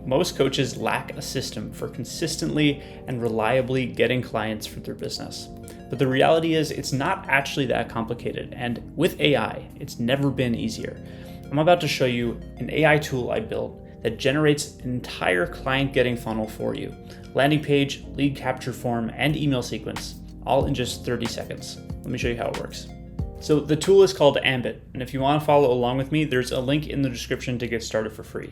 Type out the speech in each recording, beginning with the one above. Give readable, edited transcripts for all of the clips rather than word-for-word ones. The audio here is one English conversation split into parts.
Most coaches lack a system for consistently and reliably getting clients for their business. But the reality is it's not actually that complicated, and with AI, it's never been easier. I'm about to show you an AI tool I built that generates an entire client getting funnel for you. Landing page, lead capture form, and email sequence, all in just 30 seconds. Let me show you how it works. So the tool is called Ambit, and if you want to follow along with me, there's a link in the description to get started for free.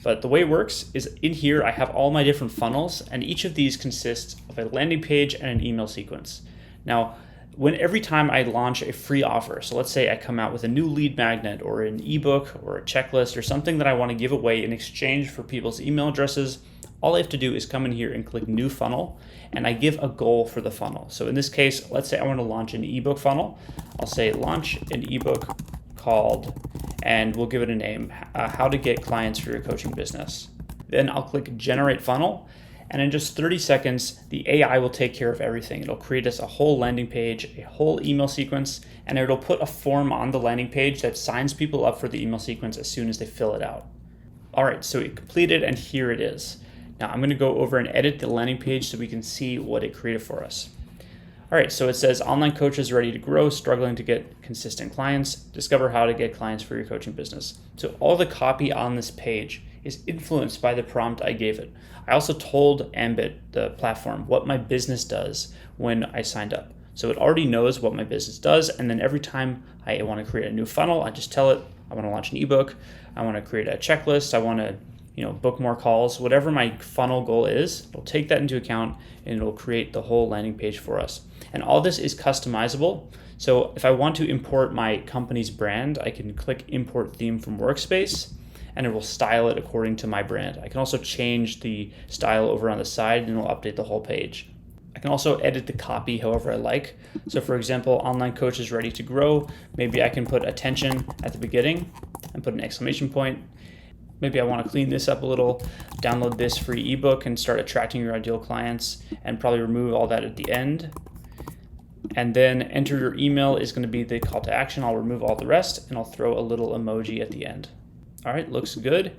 But the way it works is in here I have all my different funnels, and each of these consists of a landing page and an email sequence. Now, every time I launch a free offer, so let's say I come out with a new lead magnet or an ebook or a checklist or something that I want to give away in exchange for people's email addresses, all I have to do is come in here and click new funnel, and I give a goal for the funnel. So in this case, let's say I want to launch an ebook funnel. I'll say launch an ebook called, and we'll give it a name, how to get clients for your coaching business. Then I'll click generate funnel, and in just 30 seconds, the AI will take care of everything. It'll create us a whole landing page, a whole email sequence, and it'll put a form on the landing page that signs people up for the email sequence as soon as they fill it out. All right, so it completed, and here it is. Now I'm gonna go over and edit the landing page so we can see what it created for us. All right, so it says online coaches ready to grow, struggling to get consistent clients, discover how to get clients for your coaching business. So all the copy on this page is influenced by the prompt I gave it. I also told Ambit, the platform, what my business does when I signed up. So it already knows what my business does, and then every time I want to create a new funnel, I just tell it I want to launch an ebook, I want to create a checklist, I want to book more calls, whatever my funnel goal is, it'll take that into account and it'll create the whole landing page for us. And all this is customizable. So if I want to import my company's brand, I can click import theme from Workspace and it will style it according to my brand. I can also change the style over on the side and it'll update the whole page. I can also edit the copy however I like. So for example, online coaches ready to grow, maybe I can put attention at the beginning and put an exclamation point. Maybe I want to clean this up a little, download this free ebook and start attracting your ideal clients, and probably remove all that at the end. And then enter your email is going to be the call to action. I'll remove all the rest and I'll throw a little emoji at the end. All right, looks good.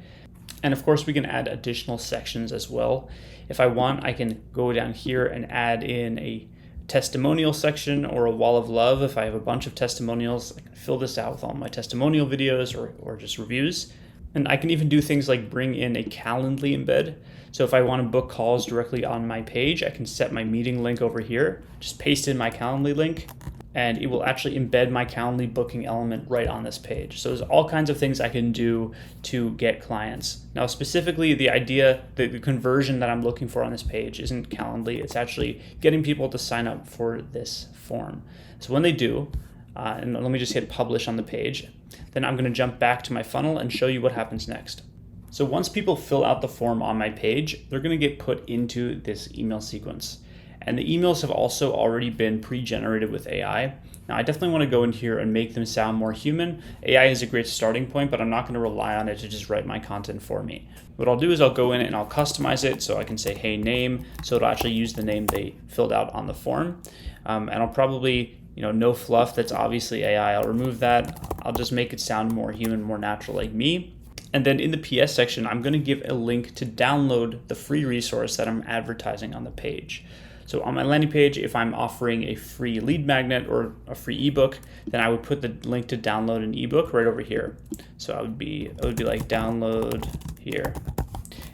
And of course we can add additional sections as well. If I want, I can go down here and add in a testimonial section or a wall of love. If I have a bunch of testimonials, I can fill this out with all my testimonial videos or just reviews. And I can even do things like bring in a Calendly embed. So if I want to book calls directly on my page, I can set my meeting link over here, just paste in my Calendly link, and it will actually embed my Calendly booking element right on this page. So there's all kinds of things I can do to get clients. Now, specifically the conversion that I'm looking for on this page isn't Calendly, it's actually getting people to sign up for this form. So when they do, and let me just hit publish on the page, then I'm going to jump back to my funnel and show you what happens next. So once people fill out the form on my page, they're going to get put into this email sequence. And the emails have also already been pre-generated with AI. Now I definitely want to go in here and make them sound more human. AI is a great starting point, but I'm not going to rely on it to just write my content for me. What I'll do is I'll go in and I'll customize it so I can say, hey, name, so it'll actually use the name they filled out on the form. And I'll probably no fluff, that's obviously AI. I'll remove that. I'll just make it sound more human, more natural like me. And then in the PS section, I'm going to give a link to download the free resource that I'm advertising on the page. So on my landing page, if I'm offering a free lead magnet or a free ebook, then I would put the link to download an ebook right over here. So it would be like download here.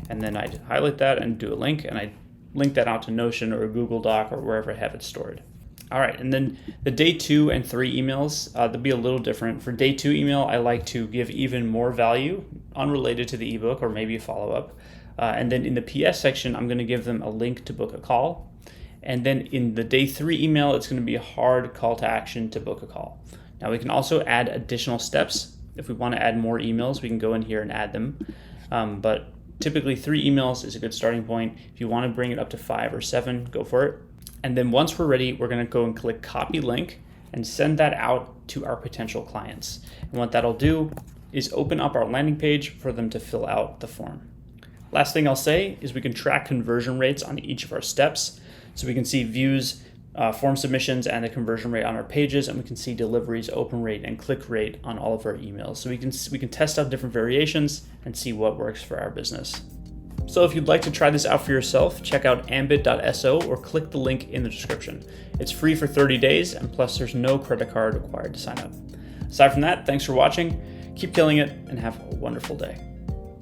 And then I'd highlight that and do a link, and I'd link that out to Notion or a Google Doc or wherever I have it stored. All right, and then the day 2 and 3 emails, they'll be a little different. For day 2 email, I like to give even more value unrelated to the ebook or maybe a follow-up. And then in the PS section, I'm gonna give them a link to book a call. And then in the day 3 email, it's gonna be a hard call to action to book a call. Now we can also add additional steps. If we wanna add more emails, we can go in here and add them. But typically 3 emails is a good starting point. If you wanna bring it up to 5 or 7, go for it. And then once we're ready, we're going to go and click copy link and send that out to our potential clients. And what that'll do is open up our landing page for them to fill out the form. Last thing I'll say is we can track conversion rates on each of our steps. So we can see views, form submissions, and the conversion rate on our pages, and we can see deliveries, open rate, and click rate on all of our emails. So we can test out different variations and see what works for our business. So if you'd like to try this out for yourself, check out ambit.so or click the link in the description. It's free for 30 days, and plus there's no credit card required to sign up. Aside from that, thanks for watching, keep killing it, and have a wonderful day.